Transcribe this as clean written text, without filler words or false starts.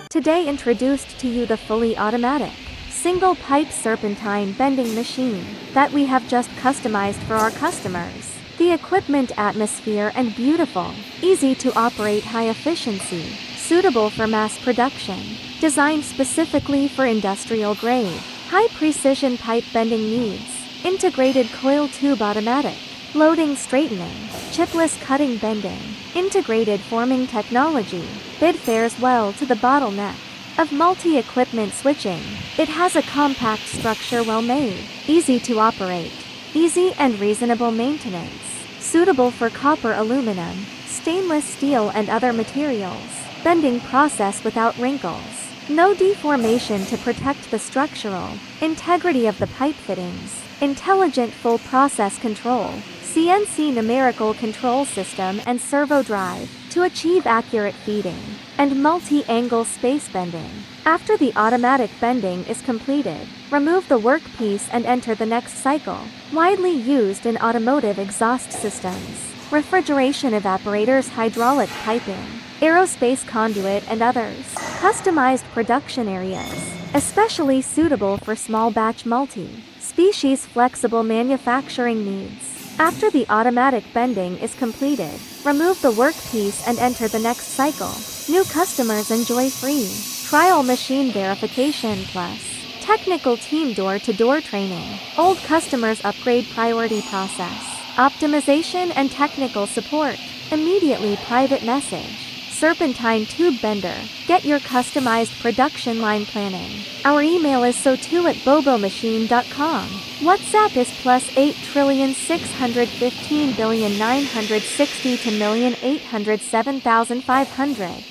Today introduced to you the fully automatic, single pipe serpentine bending machine that we have just customized for our customers. The equipment atmosphere and beautiful, easy to operate, high efficiency, suitable for mass production, designed specifically for industrial grade, high precision pipe bending needs, integrated coil tube automatic, loading straightening, chipless cutting bending, integrated forming technology, bid fares well to the bottleneck of multi-equipment switching. It has a compact structure, well made, easy to operate, easy and reasonable maintenance, suitable for copper, aluminum, stainless steel and other materials, bending process without wrinkles, no deformation to protect the structural integrity of the pipe fittings, intelligent full process control, CNC numerical control system and servo drive to achieve accurate feeding and multi-angle space bending. After the automatic bending is completed, remove the workpiece and enter the next cycle. Widely used in automotive exhaust systems, refrigeration evaporators, hydraulic piping, aerospace conduit and others. Customized production areas, especially suitable for small batch multi-species flexible manufacturing needs. After the automatic bending is completed, remove the workpiece and enter the next cycle. New customers enjoy free trial machine verification plus technical team door-to-door training. Old customers upgrade priority process, optimization and technical support. Immediately private message. Serpentine tube bender. Get your customized production line planning. Our email is so2@bobomachine.com. WhatsApp is +8,615,960 to 1,807,500.